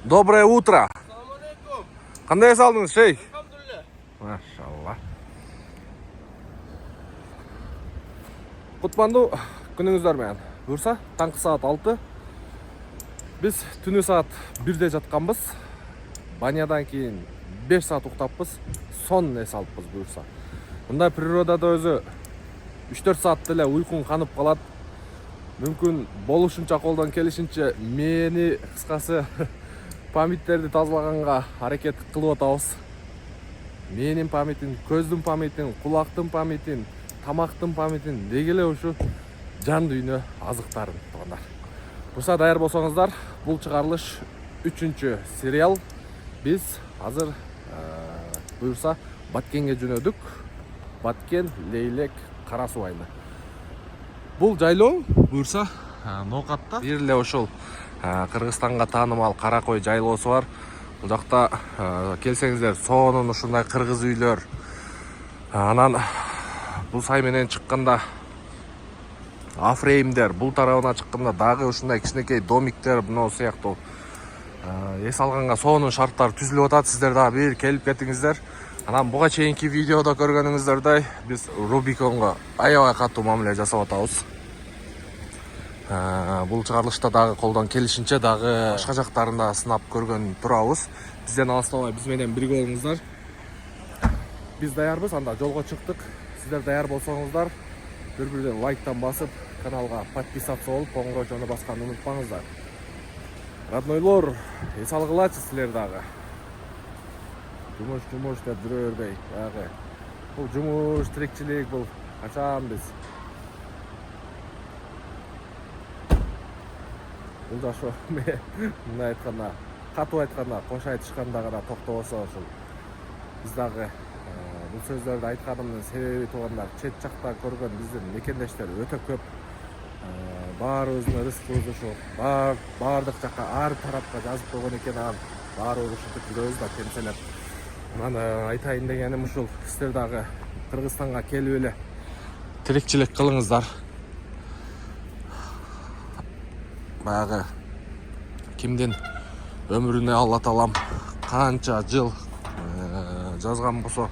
Доброе утро. Assalamualaikum. Qanday saldınız şeyh? Alhamdulillah. Maşallah. Kutmandu gününüzler men. Buyursa tаңкы saat 6. Biz түнү saat 1'de жатканбыз. Банядан кийин 5 saat уктаппыз. Сон эс алыппыз buyursa. Мындай природада өзү 3-4 saat деле уйкуң канып калат. Мүмкүн болушунча колдон келишинче мени кыскасы памяттерди тазалаганга аракет кылып атабыз. Менин памятин, көздүн памятин, кулактын памятин, тамактын памятин, деги эле ушу жан дүйнө азыктарын туугандар. Бурса даяр болсоңуздар, бул чыгарылыш 3-чү сериал. Биз азыр буюрса Баткенге жөнөдүк. Баткен, Лейлек, Кара Суу айылы. Бул жайлоо буюрса Ноокатта бир эле ошол Кыргызстанга таанымал Кара Кой жайлоосу бар. Бул жакта келсеңиздер, сонун ушундай кыргыз үйлөр. Анан бул сай менен чыкканда Афреймдер, бул тарабына чыкканда дагы ушундай кичинекей домиктер, мына сыяктуу эс алганга сонун шарттар түзүлүп атат. Сиздер дагы бир келип кетиңиздер. Анан буга чейинки видеодо көргөнүңүздөрдөй биз Рубиконго аябай катуу мамиле жасап атабыз. Бул чыгарылышта дагы колдон келишинче дагы башка жактарында сынап көргөн турабыз. Бизден алыстабай биз менен бирге болуңуздар. Биз даярбыз, анда жолго чыктык. Сиздер даяр болсоңуздар, бир-бирден лайктан басып, каналга подписаться болуп, коңгурочону басканды унутпаңыздар. Роднойлор, эс алгылачы силер дагы. Жумуш деп жүрө бербей, баягы. Бул жумуш, тирикчилик, бул качан биз. Бул да ошо мындай айтканда, катуу айтканда, кош айтышканда гана токтобосо ошол. Биз дагы бул сөздөрдү айтканымдын себеби туугандар, чет жакта көргөн биздин мекендештер өтө көп. Баарыбыздын рызкыбыз ушу, баардык жакка ар тарапка жазып койгон экен, анан баарыбыз ушинтип жүрөбүз да темселеп. Анан айтайын дегеним ушул, сиздер дагы Кыргызстанга келип эле тирикчилик кылыңыздар. Баягы кимдин өмүрүнө Алла таалам канча жыл жазган болсо,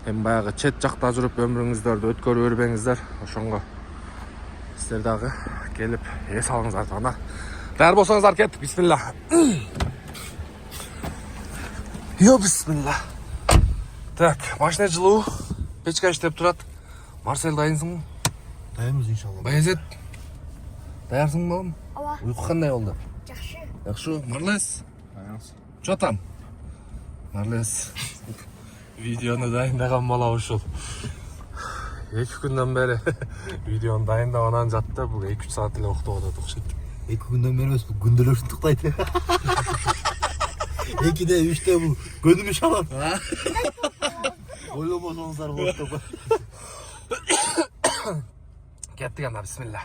эми баягы чет жакта жүрүп өмүрүңүздөрдү өткөрүп бербеңиздер. Ошонго сиздер дагы келип эс алыңыздар туугандар. Даяр болсоңуздар, кеттик. Бисмилла. Йо, бисмилла. Так, машина жылуу, печка иштеп турат. Марсель, дайынсыңбы? Дайынбыз иншалла. Баязет, даярсыңбы балам? Ооба. Уйку кандай болду? Жакшы. Жакшы, Марлес. Дайынбыз. Чо там? Марлес. Видеону дайындаган бала ушул. 2 күндөн бери видеону дайындап анан жатты. Бул 2-3 саат эле уктап атат окшойт. 2 күндөн бери эмес, бул күндөлөр ушунтуктайт. 2-де 3-те бул көнүмүш алат. Ойломосоңуздар болот деп. Кеттик анда, бисмилла.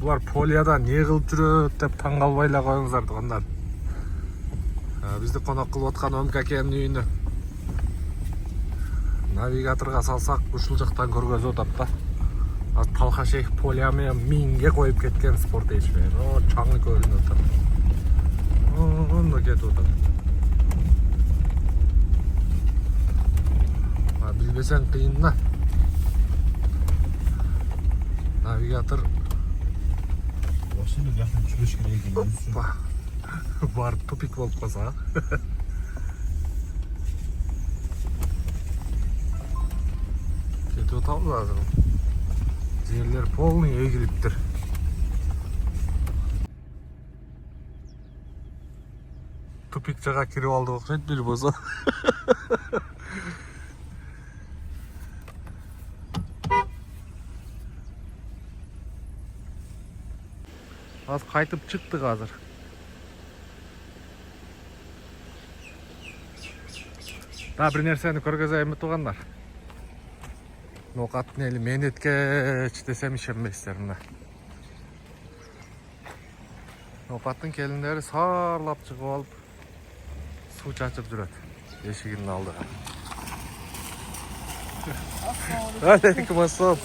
Булар полияда не кылып жүрөт деп таң калбай эле коюңуздар туугандар. Бизди конок кылып аткан МККнын үйүнө навигаторго салсак ушул жактан көргөзүп атат да. Талхашех полия менен минге коюп кеткен спорт эч менен. О, чаңы көрүнүп атат. Оно кетип атат. Билбесең кыйын да. Навигатор Ошону жакын чүрүш керек экен. Опа. Бар тупик болуп калса. Кетип атабыз азыр. Жерлер полный эгилиптир. тупик жака кирип алдык окшойт бир болсо. Az kaytıp çıktık hazır. Daha bir nerseni көргөзөйүн тугандар. Нокаттын эли мээнеткеч десем ишенбейсиздер мына. Нокаттын келиндери саарлап чыгып алып суу чачып жүрөт эшигинин алдыга. Алейкум ассалам.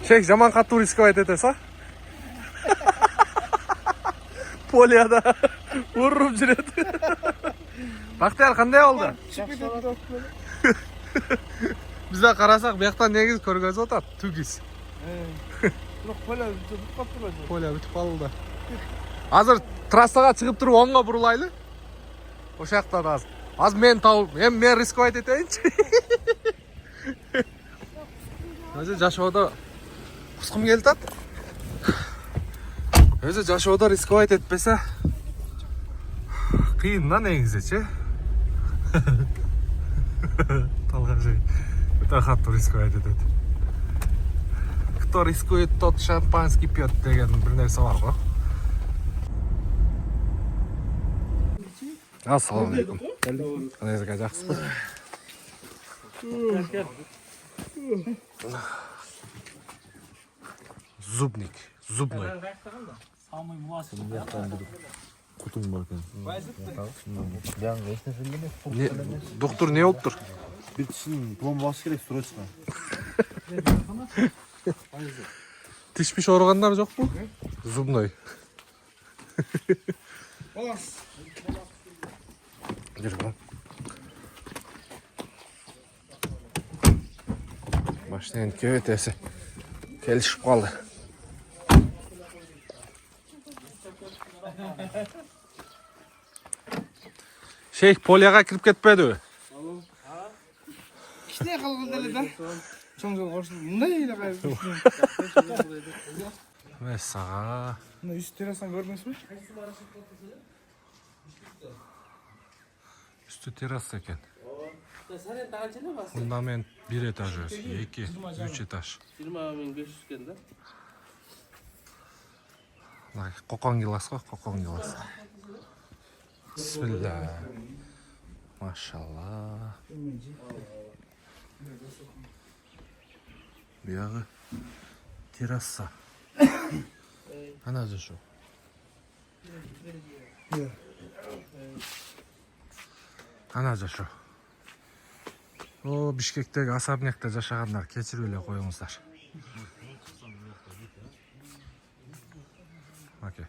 Шейх жаман катуу рисковать этесиз а? Полияда уруп жүрөт. Бактияр кандай болду? Бизде карасак бияктан негиз көргөзүп атат, түгиз. Бирок поля бүтүп калды. Поля бүтүп калды. Азыр трассага чыгып туруп оңго бурулайлы. Ошол жактан аз мен тауып, мен рисковать этейинчи. Өзү жашоодо кускум келип атат. Өзү жашоодо рисковать этпесе кыйын да негизичи. Талгажый. Өтө катуу рисковать этет. Кто рискует, тот шампанский пьет деген бир нерсе бар го. Ассаламу алейкум. Кандайсыздар, жакшысызбы? Зубной. Самый муасыр. Кутуң бар екен. Жаңғы ешнәрсе емес. Доктор не болуптур? Bir tişin пломбасы керек срочно. Тиш ооругандар жокпу? Зубной. Жүргөн. Машинанын кебетеси келишип калды. Шейх полияга кирип кетпедиби? Кичине калган эле да. Чоң оршун мындай эле кайып. Месага. Мына үст террасан көрдүңүзбү? Üstü terasa ekan. Fundament 1 этаж өзü, 2, 3 этаж. 20.500 ekan da. Qo'qon gilas go, qo'qon gilas. Bismillah. Maşallah. Bu yağı terasa. Ana şu. Ana şu. O Bişkектегі Асабнекте жашагандар кечирип эле коюңуздар. Окей.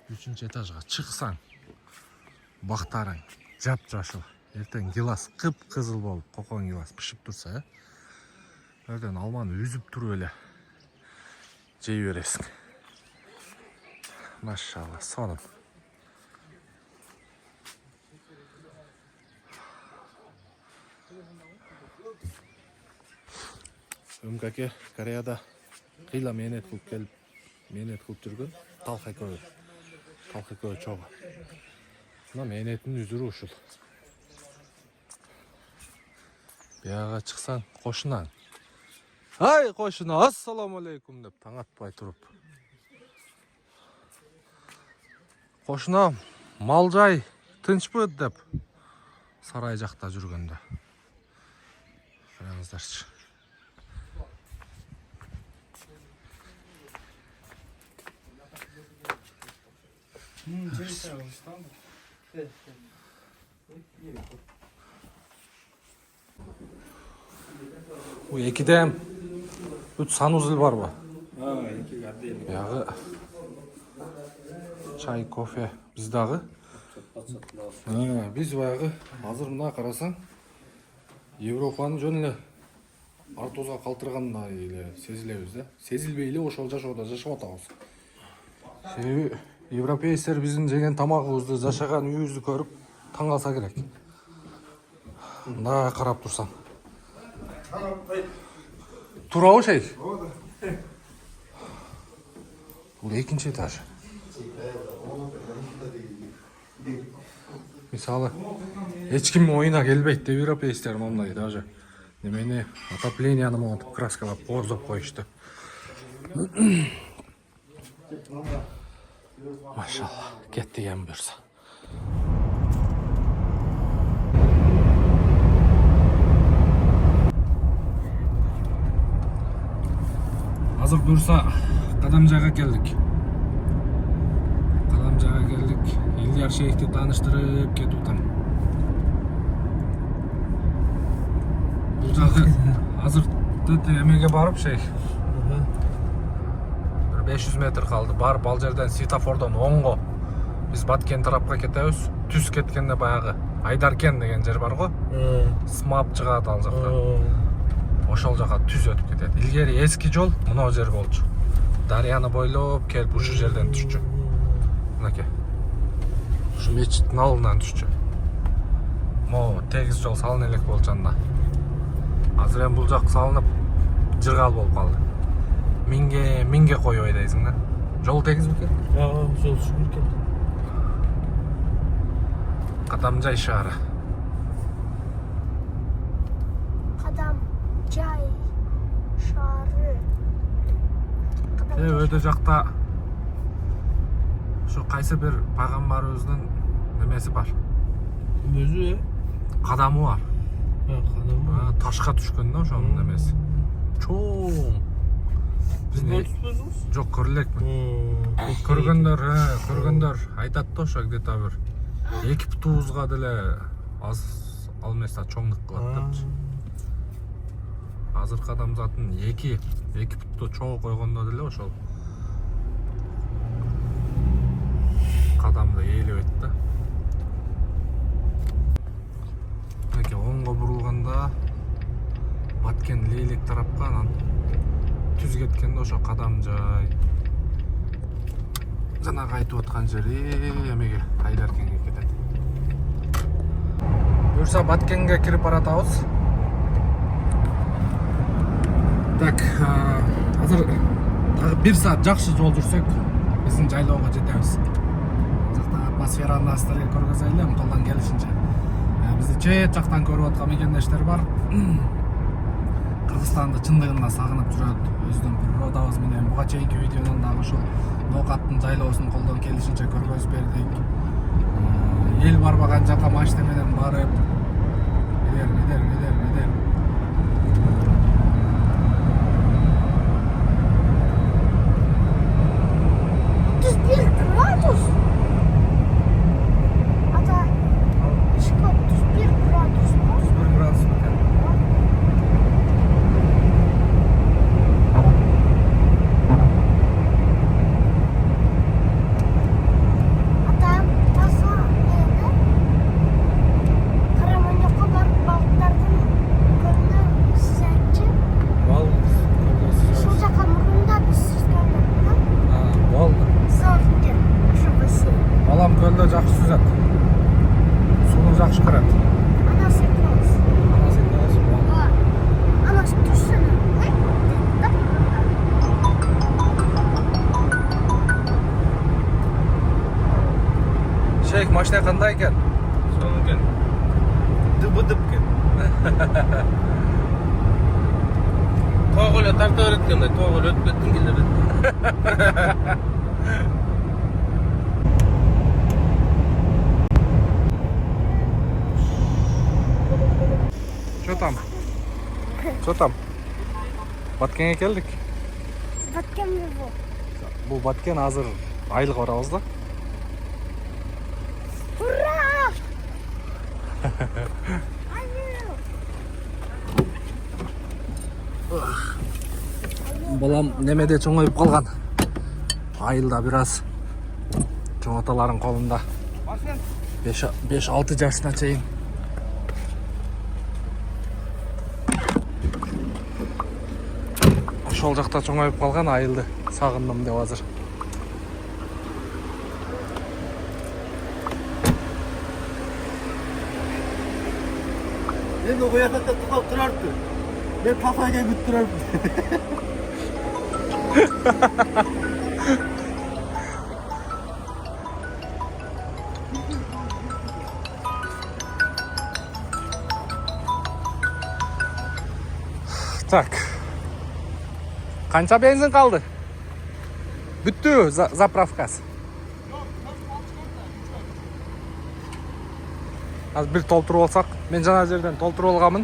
3-чү этажга чыксаң, бактарың жап-жашыл. Эртең гилас кып-кызыл болуп, кокон гилас бышып турса, эртең алманы үзүп туруп эле жей бересиң. Машалла, сонун. Ömkake Koreada kıyla menet kılıp gelip menet kılıp жүргөн Talxaköy çoğu. Buna menetin üzürü uşul. Biyaga çıksan koşunan. Hay koşuna assalamu aleykum dep taң atpay turup. Koşunam Малжай тынчпы деп сарай жакта жүргөндө. Караңыздарчы. Bu ekide 3 санузел бар ба? Яғы чай, кофе биздагы. Биз баягы азыр мына карасаң Европанын жөн эле артузга калтыргандай эле сезилебиз да. Сезилбей эле ошол жашоодо жашап атабыз. Себеби европейцтер биздин жеген тамагыбызды, жашаган үйүбүздү көрүп таң калса керек. Мына карап турсаң. Турабы шейх? Бул экинчи этаж. Мисалы, ешким оюна келбейт деп европейцтер мондай даже немени отопленияны монтип краскалап бооздоп коюшту. Машалла, кетти эми буюрса. Азыр буюрса Кадамжайга келдик. Кадамжайга келдик. Ильяр Шейхти тааныштырып кетип атам. Бул жагы азыр эмеге барып Шейх. 500 метр калды. Барып ал жерден светофордон оңго биз Баткен тарапка кетебиз. Түз кеткенде баягы Айдаркен деген жер бар го. Смап чыгат ал жактан. Ошол жака түз өтүп кетет. Илгери эски жол мына жер болчу. Дарыяны бойлоп келип ушу жерден түшчү. Мынакей. Ушу мечиттин алдынан түшчү. Мо тегиз жол салына элек болчу анда. Азыр эми бул жак салынып жыргал болуп калды. Минге коюп ойдойсуң да. Жол тегиз бекен? Жол шүгүр экен. Кадамжай шаары. Кадамжай шаары. Өтө жакта ошо кайсы бир пайгамбарыбыздын немеси бар. Өзү Кадамы бар. кадам. Ташка түшкөн да ошонун немеси. Чоң. Жок, көрүлекмин. Көргөндөр айтат да ошо где-то бир 2 путубузга деле аз ал эмес чоңдук кылат депчи. Азыркы адамзаттын 2 путту чоң койгондо деле ошол кадамды ээлебейт да. Мынакей оңго бурулганда Баткен Лейлек тарапка, анан түз кеткенде ошо Кадамжай. Жанагы айтып аткан жери эмеге Айдаркенге кетет. Буюрса Баткенге кирип баратабыз. Так, азыр дагы 1 саат жакшы жол жүрсөк, биздин жайлоого жетебиз. Жакта атмосфераны астыры көргөзөлү, колдон келишинче. Бизди чет жактан көрүп аткан мекендештер бар. Кыргызстанды чындыгында сагынып жүрөт. Өздүн природабыз менен буга чейинки видеонун дагы ушул Ноокаттын жайлоосун колдон келишинче көргөзүп бердик. Эл барбаган жака машина менен барып, идер. 31 градус. Ата, ишке 31 градус. 31 градус экен. Ата, таза эми Караманёкко барып балыктардын көлүнө сүзөтчү. Ушул жака мурунда биз сүзгөндө. Болду. Сафтер, ошо бассейн. Балам көлдө жакшы сүзөт. Сууну жакшы кырат. Ана секемиз. Ана түшсүн. Шейх, машина кандай экен? Соң экен. Дыбыдып экен. Тоого эле тарта берет экен да, тоого эле өтүп кеттиң келе. Что там? Баткенге келдик. Баткен бул. Бул Баткен азыр айлык барабыз да. Ура! Балам немеде чоңоюп калган. Айылда бир аз чоң аталарын колунда. 5-6 жашына чейин. Ошол жакта чоңоюп калган, айылды сагындым деп азыр. Endi o yakakta tıkap durardı. Ben papayla güttürürdüm. Так. Қанша бензин қалды? Бүттү заправкасы. Аз бір толтырып алсақ, мен жаңа жерден толтырып алғамын.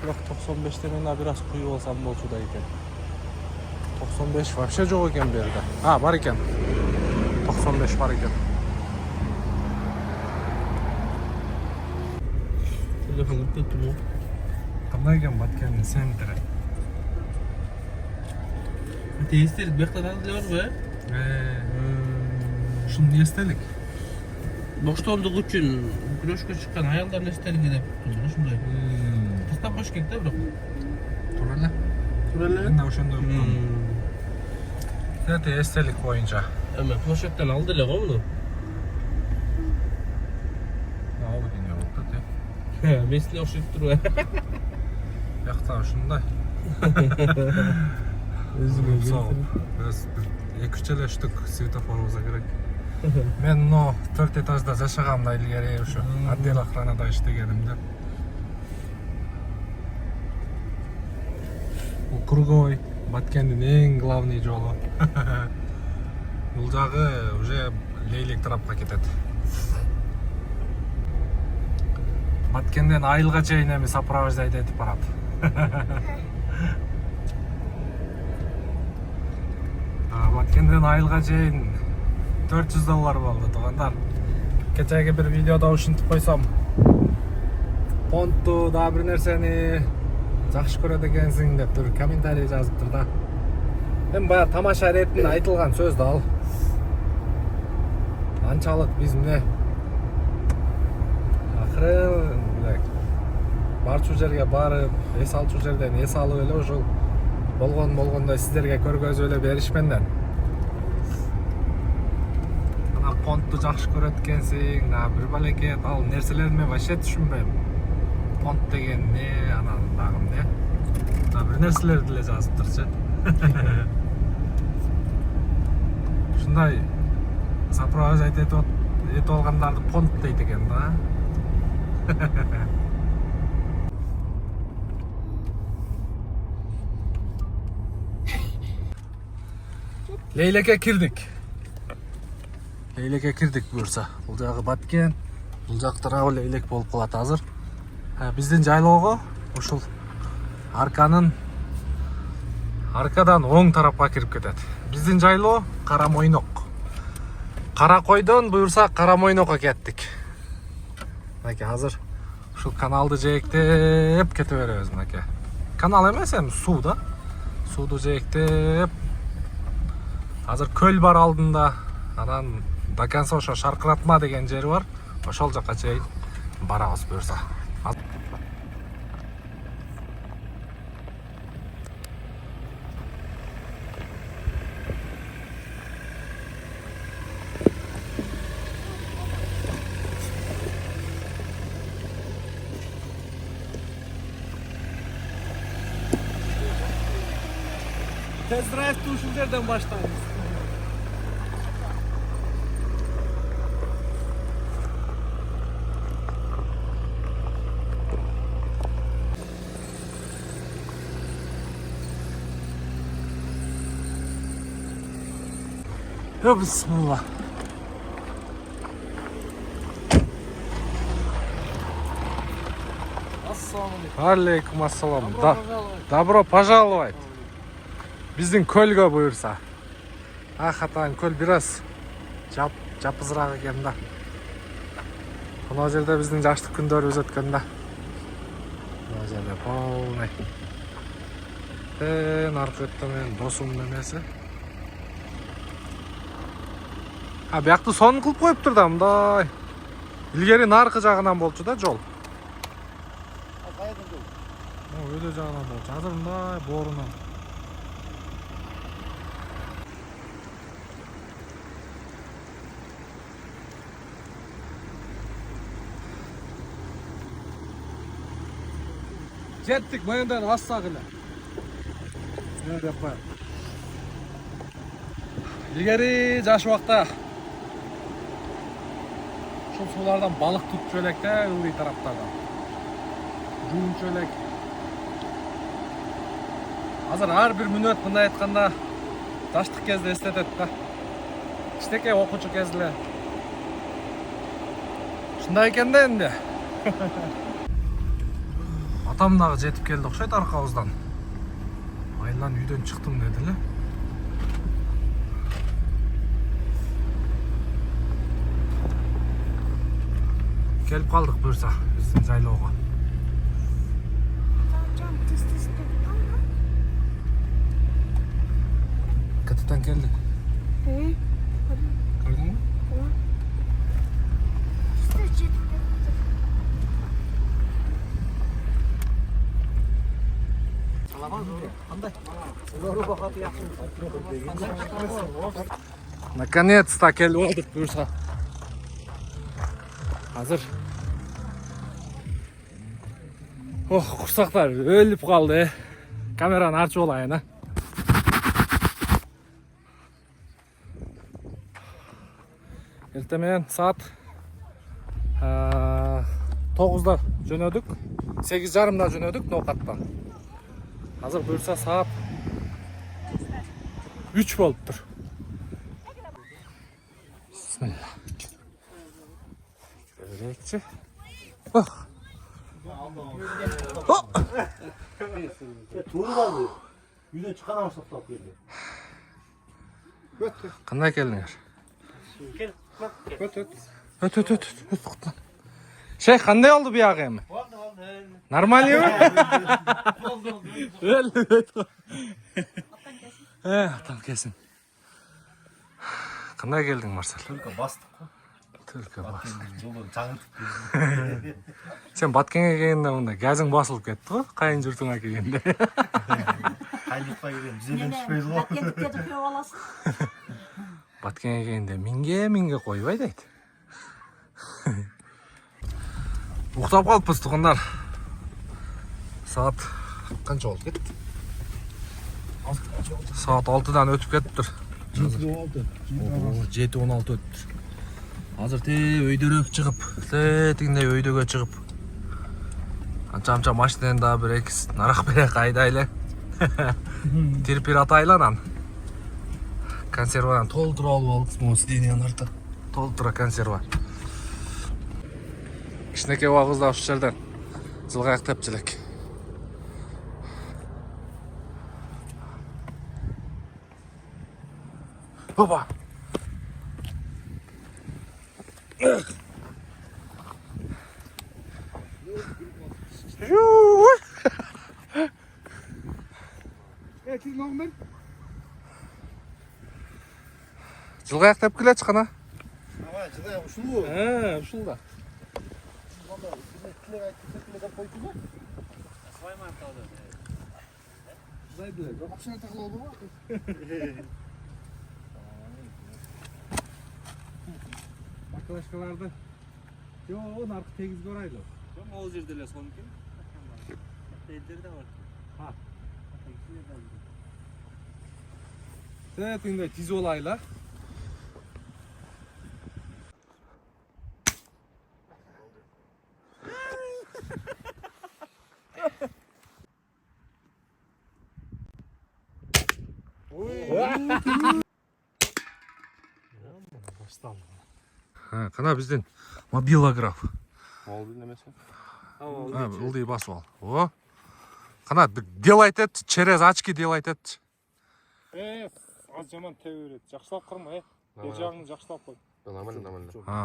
Бірақ 95-те мен біраз құйып алсам болчуда екен. 95 вообще жоқ екен берді. Бар екен. 95 бар екен. Телефон өтіп тұр. Қандай екен Баткеннің центрі? Естелік бияқта да бар ғой? Шunu не естелік? Боштондық үшін күрөшкө шыққан аялдардың естелігі деп тұр, шындай. Тастап қош керек та, бірақ. Тура эле. Тура эле? Мен ошондой уктум. Эти естелик боюнча. Эме, площадьтан алды эле го муну? Ал дене болуп атат. Месине окшоп турбайбы? Бияқта ушундай. Біз 2-3 эле штук светофорубузга керек. Мен но 4 этажда жашаганымда илгери ушу отдел охранада иштегенимде. Бул круговой Баткендин эң главный жолу. Бул жагы уже Лейлек тарапка кетет. Баткенден Айылга чейин эми сопровождать этип барат. Баткенден Айылга чейин $400 болду туугандар. Кечеги бир видеодо ушинтип койсом, понтту да бир нерсени жакшы көрөт экенсиң деп тур комментарий жазыптыр да. Эми баягы тамаша иретинде айтылган сөз да ал. Анчалык биз эмне акырын барчу жерге барып, эс алчу жерден эс алып эле ушул болгондой сиздерге көргөзүп эле беришменден. Ана понтту жакшы көрөт экенсиң, бир балекет ал нерселерди мен вообще түшүнбөйм. Понт деген эмне, анан дагы эмне? Бир нерселерди эле жазыптырчы. Ушундай сопровождать этип алгандарды понт дейт экен да. Лейлекке кирдик. Лейлекке кирдик буюрса. Бул жагы Баткен, бул жак тарабы Лейлек болуп калат азыр. Биздин жайлоого ушул аркадан оң тарапка кирип кетет. Биздин жайлоо Кара Мойнок. Кара койдон буюрса Кара Мойнокко кеттик. Мынакей азыр ушул каналды жээктеп кете беребиз мынакей. Канал эмес эми суу да. Сууду жээктеп азыр көл бар алдында. Анан до конца ошо Шаркыратма деген жери бар. Ошол жакка чейин барабыз буюрса. Тест-драйвты ушул жерден баштайбыз. Бисмилла. Алейкум ассалам. Добро пожаловать. Биздин көлгө буюрса. Хатан көл бираз жапызыраак экен да. Мына жерде биздин жаштык күндөрүбүз өткөн да. Мына жерде полный. Наркотта менен досумдун эмеси. Биякты сонун кылып коюптур да мындай. Илгери наркы жагынан болчу да жол. Өйдө жагынан болчу. Азыр мындай боорунан. Жеттик моюндан ассак эле. Деп коем. Илгери жаш убакта ушул суулардан балык tutчу элек да ылдый тараптардан. Жуунчу элек. Азыр ар бир мүнөт мындай айтканда жаштык кезде эстетет да. Кичинекей окуучу кез эле. Ушундай экен да энди. Атам дагы жетип келди окшойт аркабыздан. Айлан үйдөн чыктым деди эле. Келип калдык буюрса биздин жайлоого. Can tız tuttum. Кытыктан келдик. Hı? Көрдүңбү? İşte cidden. Наконец-то келип алдык буюрса. Азыр. Ох, курсактар өлүп калды. Камераны ачып алайын, а. Эртемен саат 9-да жөнөдүк. 8:30-да жөнөдүк ноокаттан. Азыр буюрса саат 3 болуптур. Bismillah. Görекçi. Tuğru kaldı. Yüzden çıkanamıştık da geldi. Кандай келдиңер? Өт. Шейх, кандай болду биягы эми? Нормально атам кесин. Кандай келдиң, Марсел? Только bastık. Только бас. Жолдан жаңылтып. Сен Баткенге келгенде мындай газың басылып кетти го, кайын журтуңа келгенде. Кайлыққа келген bizden түшпейді ғой. Баткенге келгенде минге койбой дейт. Уктап калыппыз туугандар. Саат канча болуп кетти? Саат 6-дан өтүп кетиптир. 7:16 өттүр. Азыр өйдөрөк чыгып, тигиндей өйдөгө чыгып. Анча машинаны да бир эки нарак берек айдайлы. Тирпир атайлы анан. Консервадан толтура алып алдык, могу сиденьянын артынан. Толтура консерва. Кичинекей убагыбызда ушул жерден жылгак тепчилик. Опа! Siz ne oldu? Жылгак теп келе чыкана. Ага, жылай ушул. Ушул да. Akşam takılı oldu mu? Baklашкаларды. Жоо, наркы тегиз көрайлы. Ол жерде эле сол экен. Элдер да бар. Ha. Тегинде тиз болайлы. Кана биздин мобилограф. Ол немесе? Ылдый басып ал. О. Кана делать эт, через очки делать эт. Az zaman teoret. Жақсылап қырма, Бер жағыңды жақсылап қой. Нормально.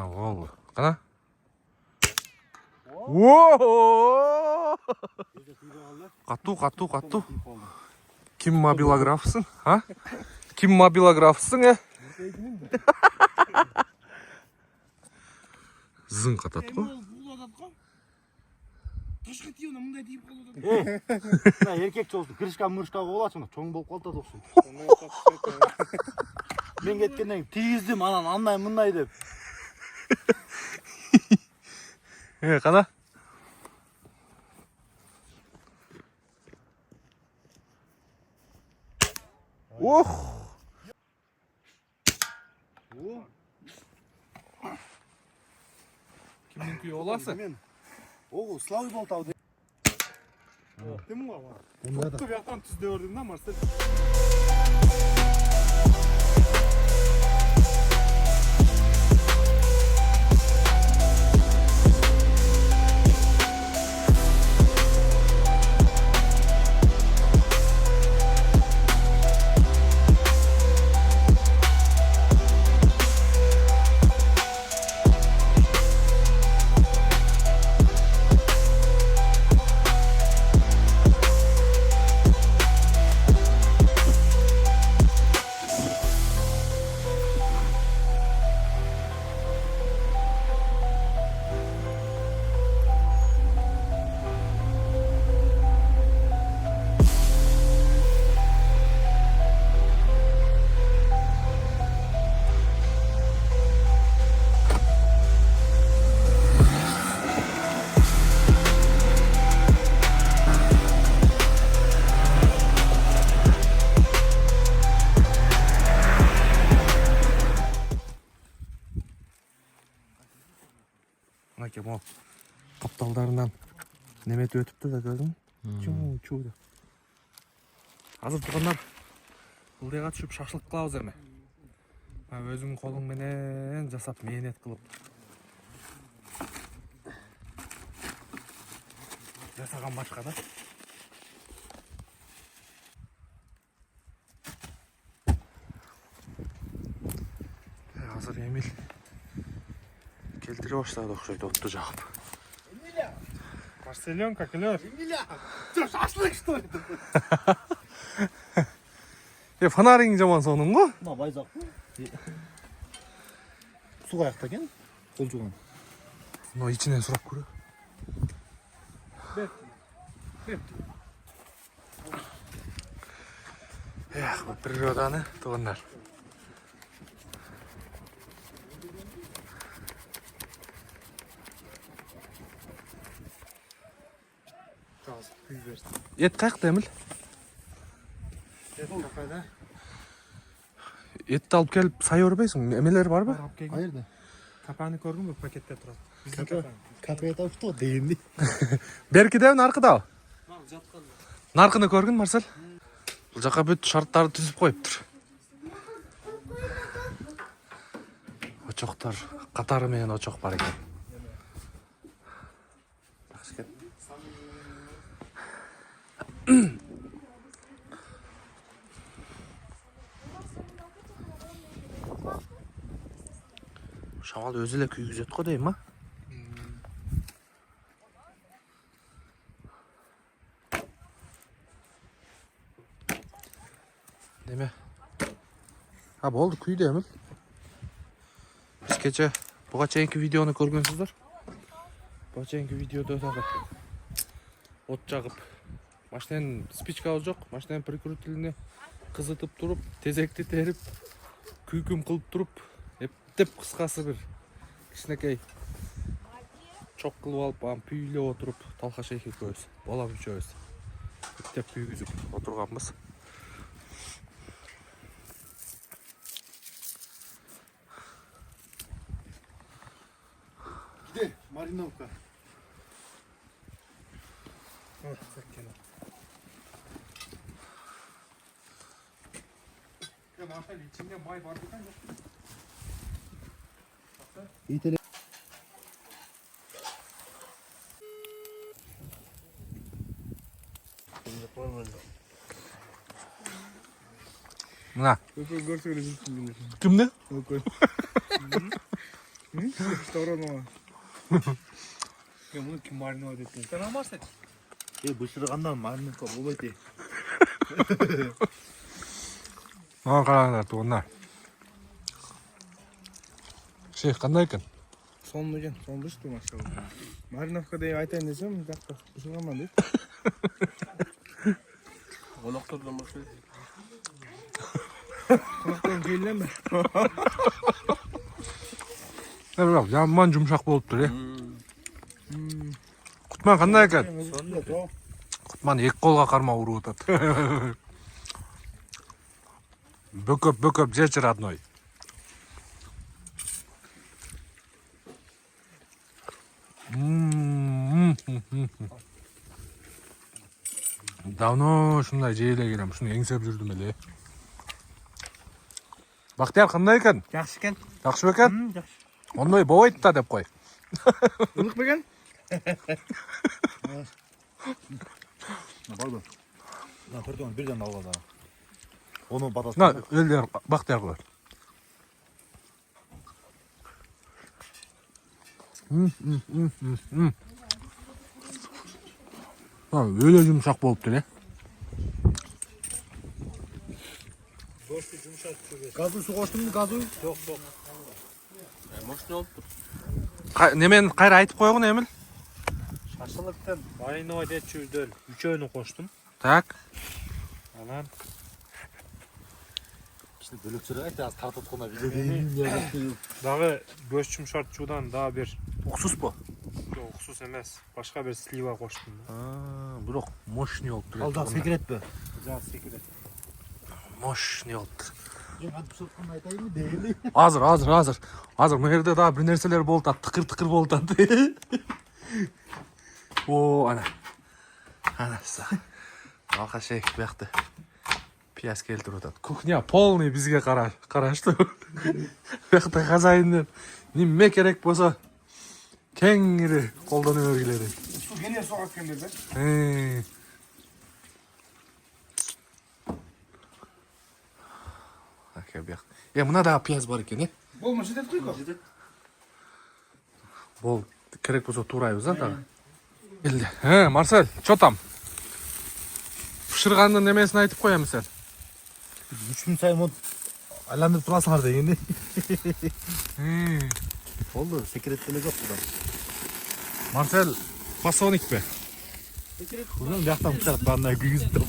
Болду. Кана. О! Катуу. Ким мобилографсың? А? Ким мобилографсың, Зың катат го. Ташқа тиюна мындай тиіп қалуда. Мына еркек болсын, крышка-мұрышка боласың, чоң болып қалды досым. Мен кеткеннен тигіздім, анан андай мындай деп. Кана. Ох! Кимдин күйөө боласың? Оғы, славы бол тауды. Değil mi baba? Bunda da. Dur yatan tuzda gördün lan Marcel. Aka bu kaptallarından nemet ötüptü de gördün mü? Çuu da. Hazır tuğanlar ылдыйга түшүп шашлык кылабыз эми. Өзүң колуң менен жасап мээнет кылып жасаган башка да. Азыр Эмил келтире баштады окшойт отту жагып. Марселенка, клёв. Что, шашлык, что ли? Фонарың жаман сонун го? Мына байзақ қой. Су қаяқта екен? Қол жуған. Но ичинен сурап көрө. Эх, bu природаны тугандар. Ет каякта Эмил? Кафеде. Етті алып келіп сай өрбейсің, эмелер бар ба? Қайырда? Капаны көрдің бе пакетте тұрады. Біздің Капа. капаны. Капая тапты ғой дегенде. Беркіде нарқыда? Нарқыны көргін, Марсел? Бұл жаққа бүт шарттарды түзіп қойып тұр. Очоқтар, қатары менен очоқ бар екен. Шамал өзі эле күйгүзөт го дейм, а? Деме. А болду, күйдү Эмил. Биз кече буга чейинки видеону көргөнсүздөр. Буга чейинки видеодо дагы от жагып, машинанын спичкасы жок, машинанын прикрутилине кызытып туруп, тезекти терип, күйкүм кылып туруп, эптеп кыскасы бир кичинекей чок кылып алып, анан пүйлөп отуруп, Талкаш экөөбүз, балам үчөөбүз эптеп күйгүзүп отурганбыз. Где? Мариновка. Ya Marcel içinde may var bir tane. İtele. Мына Görse öyle bir şey. кимди? Okey. Сторону. Ya bunu kim marino etti? Sen Marcel. Бышырғаннан Мариновка болбойт. Мага караңдар тугандар. Шейх кандай экен? Sonlu ekan, sonlu işte maşallah. Marinovka diye aytayın desem, dakika, üşügamam deyip. Qonaqlardan boshqa. Konaktan kellenme. Бирок жаман жумшак болуптур, э. Кутман кандай экен? Кутман эки колго кармап уруп атат. Бөкөп жечи родной. Давно ушундай жей эле келем. Ушуну эңсеп жүрдүм эле. Бактияр кандай экен? Жакшы экен. Жакшы бекен? Жакшы. Ондой болбойт да деп кой. Ылык бекен? Балды. На төртөн бирден алга да. Onu батат. На, элдер Бактияр кылар. Öyle yumuşak boluptu ne? Газы су коштумбу, газы? Жок, жок. Машина алып тур. Немен кайра айтып койгун Эмил? Шашылыктан майынова дечүүдөн үчөөнү коштум. Так. Анан Кичине бөлөкчөрөөк айт, аз тартып атканда видео дейм. дагы көз чумшартчуудан дагы бир Уксуспу? уксус эмес, башка бир слива коштум. Бирок мощный болуптур. Ал да секретпи? Жак секрет. Мощный болуптур. Мен атып сатканды айтайынбы, дейли. Азыр мына жерде дагы бир нерселер болуп атат, тыкыр болуп атат. О, ана. Алкашей биякты. Пияз келтирип атат. Кухня полный бизге караштуу. Биякта хозяиндер неме керек болсо кеңири колдоно бергилери. Су келе согат экен деп. Аке бияк. Мына дагы пияз бар экен, Болмош деп койго. Бол керек болсо туурайбыз дагы. Элде. Марсель, чо там? Пышыргандын немесин айтып коем сен. 3000 сайын мод айландырып турасыңар дегенди. Болду, секрет деле жок будан. Марсель, фасоникпи? Bundan biyaktan bıçak bana güyüzdü.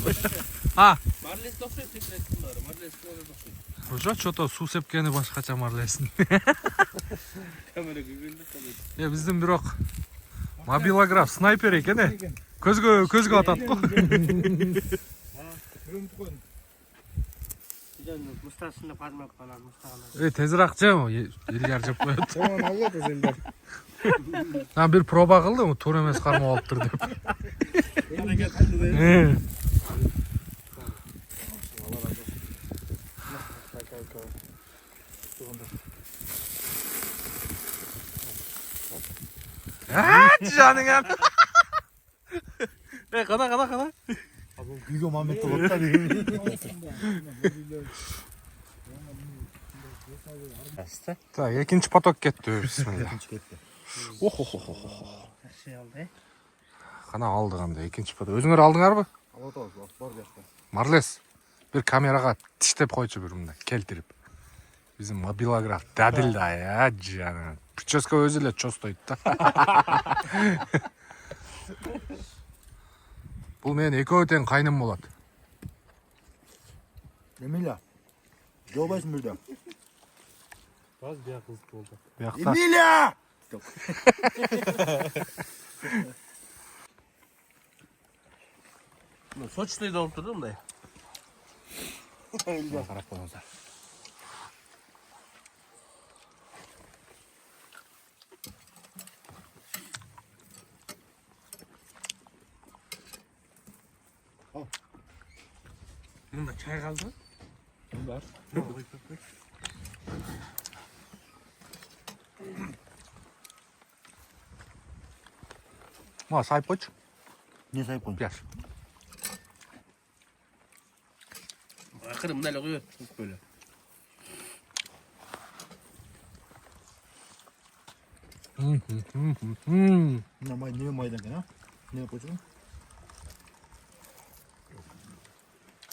Марлес окшойт секреттин баары. Марлес окшойт. Уже что-то суу сепкени башкача марлесин. Камера күгүндө калат. Биздин бирок мобилограф снайпер экен, көзгө атат го. Мусташында пармак банан мустагана. Тезирээк жем, Ильяр жеп коет. Жаман алып атат сендер. Бир проба кылдым, туура эмес кармап алыптыр деп. Жаныңа. Кана. Güyü Muhammed de oldu tabii. Так, экинчи поток кетти. Бисмилла. Такси алды. Кана алды кандай экинчи поток. Өзүңөр алдыңарбы? Алып атабыз, бар бияқта. Марлес, бир камерага тиштеп койчу бир мындай келтирип. Биздин мобилограф дадил да, жаным. Прическа өзү эле чостойт да. Бул менин экөө тең кайным болот. Emilia. Жолбайсың бирде. Баз бияк кызык болду. Биякта Emilia! Сочныйда болуп турду мындай. карап коюңуздар. Мында чай калды. Бар. Мага сайып койчу. Не сайып қойын? Пияз. Акыры мындай эле коет. Böyle. Мына май, неме майдан екен, а? Не қойсың?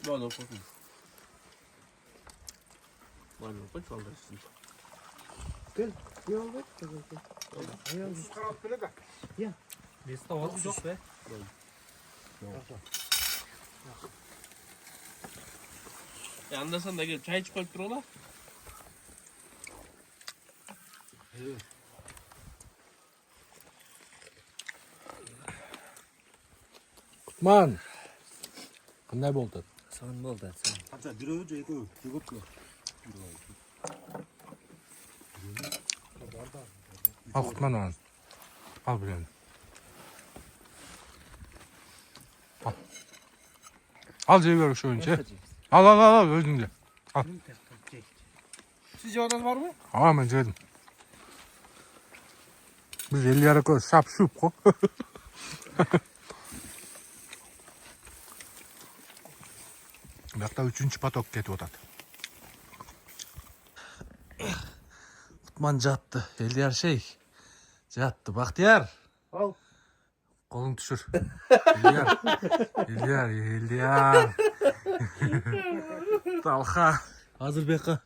Doğru koydum. Var mı? Kaç oldu sizin? Сус карап келе да. Место бар жок бе? Andasan da gelip çay içip koyup duruyorlar. Кутман. Кандай болду? Сан болды. Қанша, жүрөбү же экөө? Жүгөпкө. Ал Кутман ал. Ал билем. Al jey ver ошоюнча. Al özüңde. Siz жеп бар ма? Men жедим. Biz 50 yarık şap şup ko. Бакта 3-чү поток кетип атат. Кутман жатты. Элдияр шей. Жатты. Бактияр. Ал. Колуң түшүр. Элдияр. Талха. Азырбекка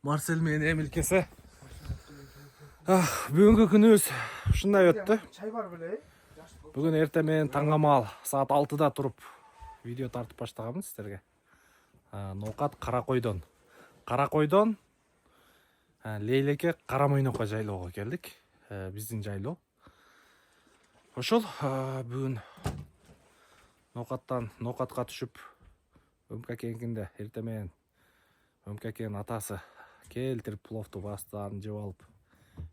Марсель менен Эмил кесе. Бүгүнкү күнүбүз ушундай өттү. Чай бар беле? Бүгүн эртең менен таңамал саат 6-да туруп видео тартып баштаганбыз сиздерге. Ноокат Каракойдон Лейлеке Карамойнокко жайлоого келдик. Биздин жайлоо. Ошол бүгүн ноокатка түшүп Өмкакеңкинде эртең менен Өмкакенин атасы келтирип пловду бастан жеп алып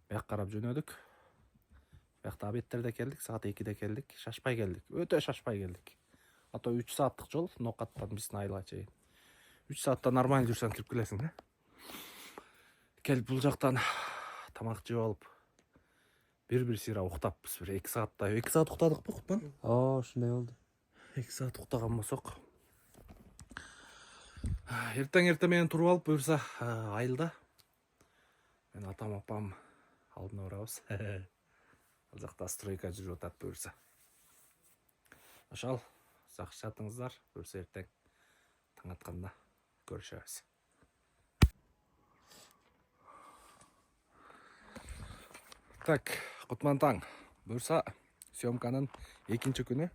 бияк карап жөнөдүк. Биякта обедтерде келдик, саат 2-де келдик. Шашпай келдик. Өтө шашпай келдик. А то 3 сааттык жол Ноокаттан биздин айылга чейин. 3 саатта нормально жүрсөң кирип келесиң да. Келип бул жактан тамак жеп алып бир сыйра уктаппыз. 2 саат уктадыкпы Кутман? Ошондой болду. 2 саат уктаган болсок. Эртең менен туруп алып буюрса айылда мен атам апам алдына барабыз. Ал жакта стройка жүрүп атат буюрса. Ошол жакшы жатыңыздар. Буюрса эртең таң атканда көрүшөбүз. Так, Кутман таң. Буюрса съемканын 2-нчи күнү.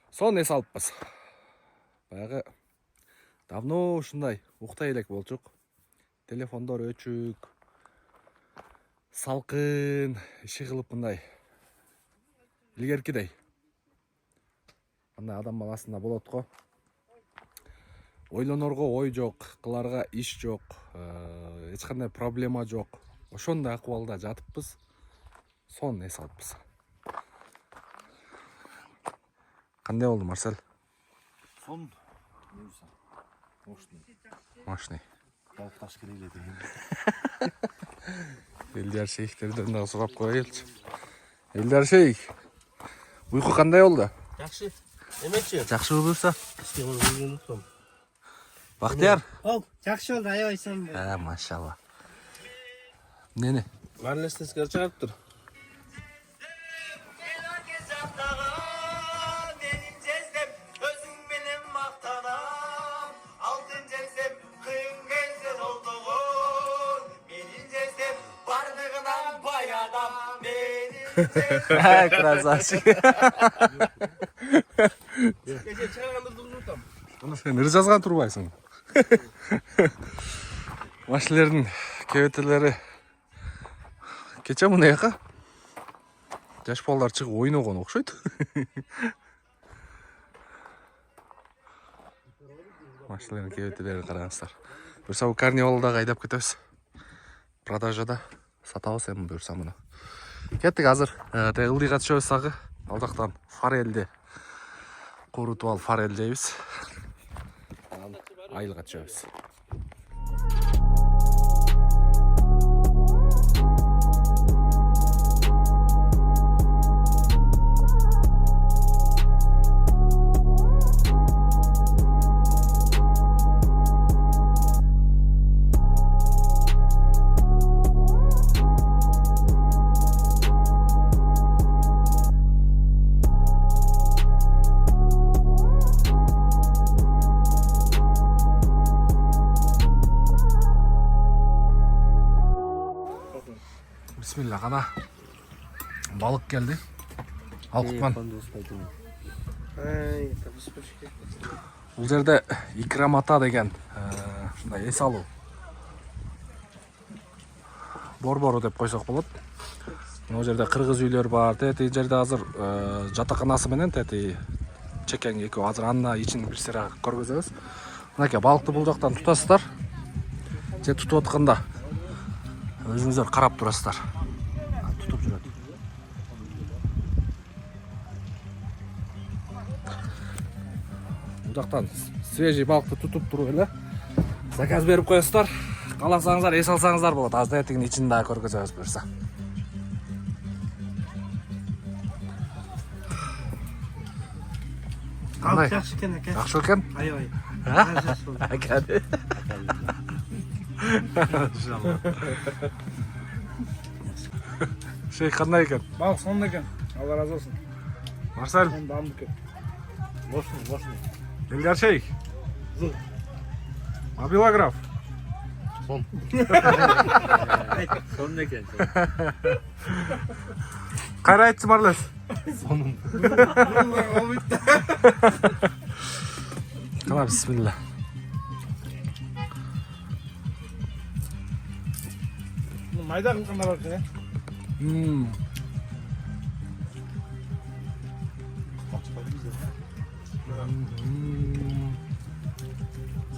Сон эс алыппыз. Баягы давно ушундай уктай элек болчук. Телефондор өчүк. Салкын, иши кылып мындай. Илгеркидей. Андай адам баласында болот го. Ойлонорго ой жок, кыларга иш жок, эч кандай проблема жок. Ошондой акыбалда жатыппыз. Сон эс алыппыз. Кандай болду, Марсель? Сон. Мощный. Таш келейле деген. Элдияр шейхтерден дагы сурап коелучу. Элдияр шейх. Уйку кандай болду? Жакшы. Эметчи? Жакшыбы буюрса? Иште болду. Бактияр. Ал, жакшы болду, аябайсың. Машалла. Нени? Марлестеске чыгарыптыр. Красавчик. Кече чыгарганда дурдум. Муну сен ыр жазган турбайсың. Машилердин кебетелери кече мына жака жаш балдар чыгып ойногон окшойт. Машилердин кебетелерин караңыздар. Буюрса бул карнивалдагы айдап кетебиз. Продажада сатабыз эми буюрса муну. Кеттик азыр. Ылдыйга түшөбүз сагы. Ал жактан форельди курутуп алып форель жейбиз. Айылга түшөбүз. Bismillah, ana balık geldi. Al Kutman. Бұл жерде икрамата деген шундай эс алуу. Борбору деп койсок болот. Бұл жерде кыргыз үйлөр бар. Тети жерде азыр жатаканасы менен тети чекең экөө азыр анна ичин бир сыра көргөзөбүз. Мынакей балыкты бул жактан тутасыздар. Же тутуп атканда өзүңүздөр карап турасыздар. Тутуп жүрөт. бул жактан свежий балыкты тутуп туруп эле заказ берип коесуздар. Кааласаңыздар, эс алсаңыздар болот. Азыр этигин ичин дагы көргөзөбүз буюрса. Кандай? Yaxshi ekan aka. Жакшы экен? Ayoy. Akadi. Şey кандай экен? Балық сонда екен. Алла разы болсын. Марсель, Сонда дамды екен. Мощный. Эльгар Шейх. Мобилограф. Son ne geldi? Кайра айтчы Марлес. Кана бисмилла. Майда қылғанда бар екен,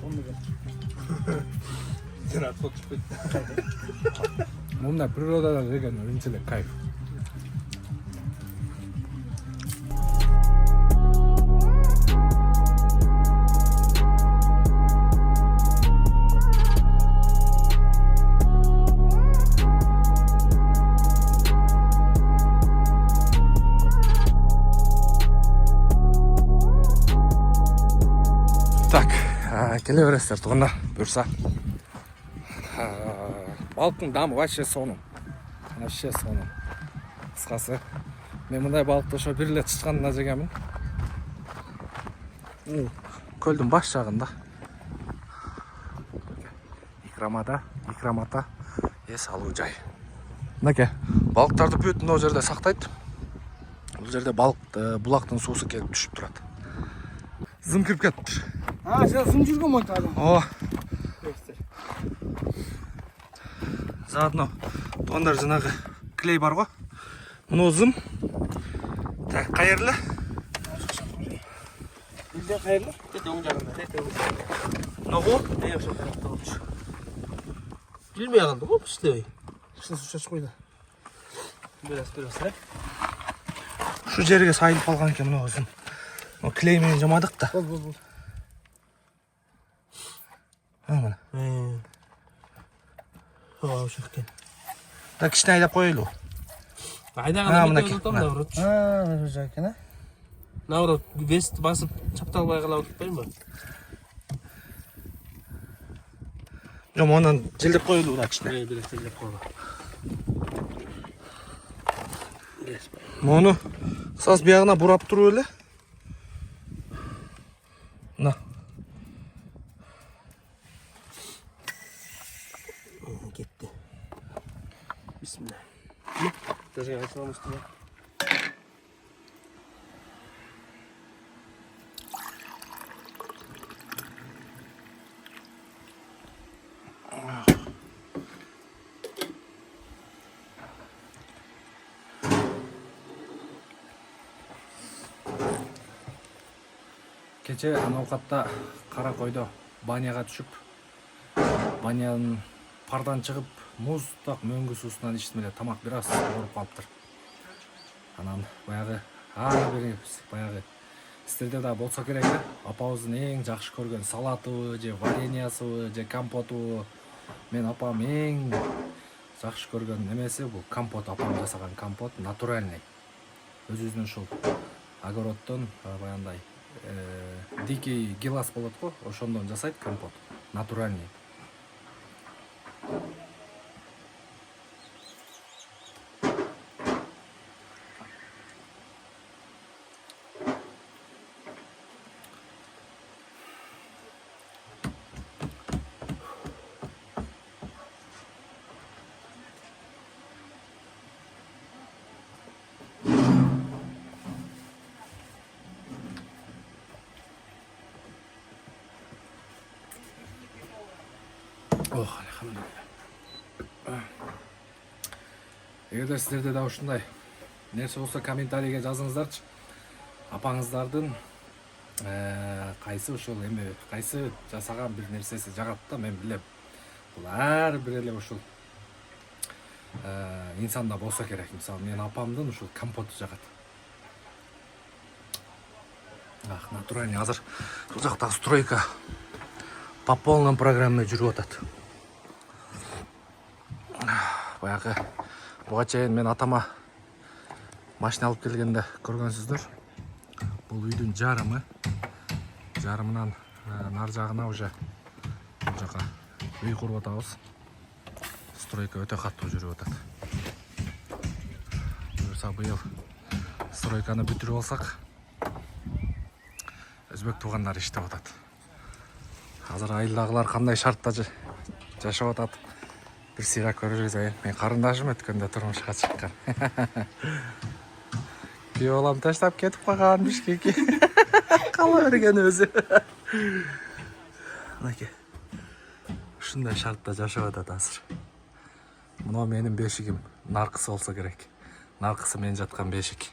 Сонда екен. Мында природада деген үнчелек кайф. Так, келе бересіздер туғанда бұйырса. Балықтың дамы вообще соның. Вообще соның. Қысқасы. Мен мұндай балықты ошо бир эле чычканына жегенмин. Көлдүн баш жагында. Икрамата эс алуу жай. Мынакей, балыктарды бүт мына жерде сактайт. Бул жерде булактын суусу келип түшүп турат. Зым кирип кетиптир. Сен сым жүрген мойта адам. О. Заодно туғандар жанагы клей бар го. Мына зым. Так, кайерлы? Билде қайырлы? Кете оң жағында. Ногу? Ошол тарапта болчу. Билбей калды го иштебей. Ішіне су шашып қойды. Biraz э? Şu жерге сайылып калган экен мына зым. Клей менен жамадык да. Бол. Мына. Ошо экен. Так, кичине айдап коелу. Айдаганда мынакей, метео да урут. Жа екен, а? Наоборот, вест басып чапталбай калабы атпайбы? Жок, монан желдеп коелу да кичине. Бирок телеп койгон. Мону саз биягына бурап туруп эле. Мына. Кетти. Бисмилlah. Даже айсаламыз тура. Кече анаукатта кара койдо баняга түшүп, банянын пардан чыгып, муз так мөңгү суусунан ичтим эле, тамак бир аз ооруп калыптыр. Анан баягы баягы сиздерде да болсо керек да, апабыздын эң жакшы көргөн салатыбы же вареньясыбы же компоту. Мен апам эң жакшы көргөн немеси бул компот, апам жасаган компот натуральный. Өзүбүздүн ушул огороддон баягындай дикий гилас болот го, ошондон жасайт компот, натуральный. Алхамдулилля. Эгерде сиздерде да ушундай нерсе болсо комментарийге жазыңыздарчы. Апаңыздардын кайсы ушул эми кайсы жасаган бир нерсеси жагат да, мен билем. Бул ар бир эле ушул инсанда болсо керек. Мисалы, мен апамдын ушул компоту жагат. Натуральный азыр бұл жақтағы стройка по полном программе жүріп атат. Баяғы бұға чейін мен атама машина алып келгенде көргенсіздер. Бұл үйдің жарымынан нар жағына уже бұл жаққа үй құрып атабыз. Стройка өте қатты жүріп атат. Бұйырса биыл стройканы бүтіріп алсақ, өзбек туғандар іштеп атат. Азыр айылдағылар қандай шартта жашап атат. Bir сыйға көргізейін. Мен қарындашым өткенде тұрмышқа шыққан. Күйеу балам таштап кетіп қалған Бішкекке. Қала берген өзі. Анеке. Шындай шартта жашап атат азыр. Мынау менің бешігім. Нарқысы болса керек. Нарқысы мен жатқан бешік.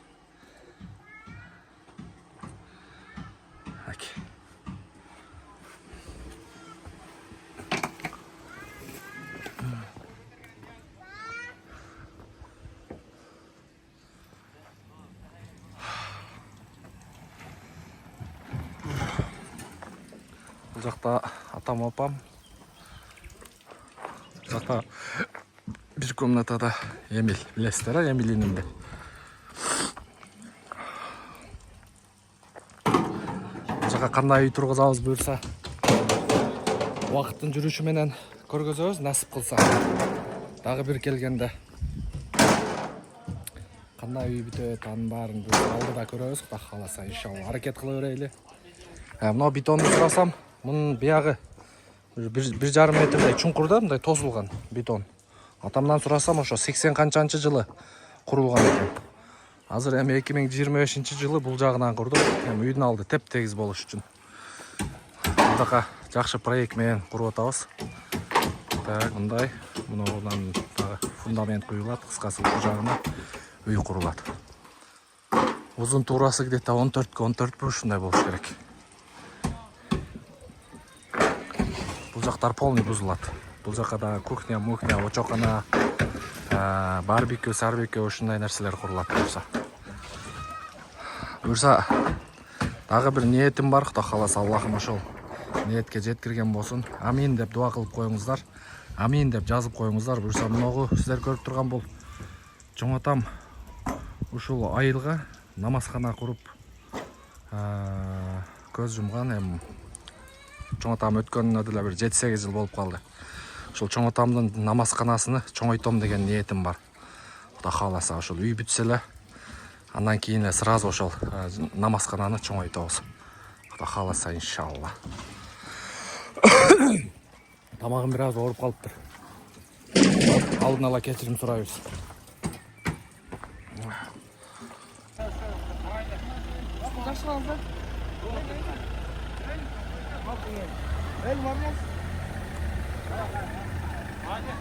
Бұл жақта атам апам. Бұл жақта бір комнатада Емил. Білесіздер, Емил енімде. Бұл жаққа қандай үй тұрғызамыз бұйырса. Уақыттың жүрушіменен көргіземіз, нәсіп қылса. Дағы бір келгенде. Қандай үй бітеді, таның барын алдыда көреміз, құда қаласа, иншалла. Әрекет қылы өрейлі. Мынау бетонды сұрасам, мұның бияғы 1,5 метрдей чұңқырда мындай тосылған бетон. Атамдан сұрасам, ошо 80 қанчанчы жылы құрылған екен. Азыр 2025 жылы бұл жағынан құрды. Үйдің алды теп-тегіз болуш үшін. Бұндақа жақшы проектмен құрып атабыз. Так, мындай, мұнан фундамент құйылады, қысқасы бұл жағына үй құрылады. Uzun турасы где-то 14 бұрышындай болуш керек. Бұл жақтар полный бұзылады. Бұл жаққа да кухня, очоқана, барбекю, сарбекю ушундай нәрселер құрылады болса. Бұйырса, дағы бір ниетім бар, құда қаласа Аллахым ошол ниетке жеткірген болсын. Амин деп дуа қылып қойыңыздар. Амин деп жазып қойыңыздар. Бұйырса, мұнағы сіздер көріп тұрған бұл жоңатам ушул айылға намазхана құрып көз жұмған. Чоңотам өткөнүнө деле бир 7-8 жыл болуп калды. Ошол чоңотамдын намазканасыны чоңойтом деген ниетим бар. Кудай кааласа ошол үй бүтсө эле, андан кийин эле сразу ошол намазкананы чоңойтобуз. Кудай кааласа иншалла. Тамагым бир аз ооруп калыптыр. Алдын ала кечирим сурайбыз. El var mı? Hadi.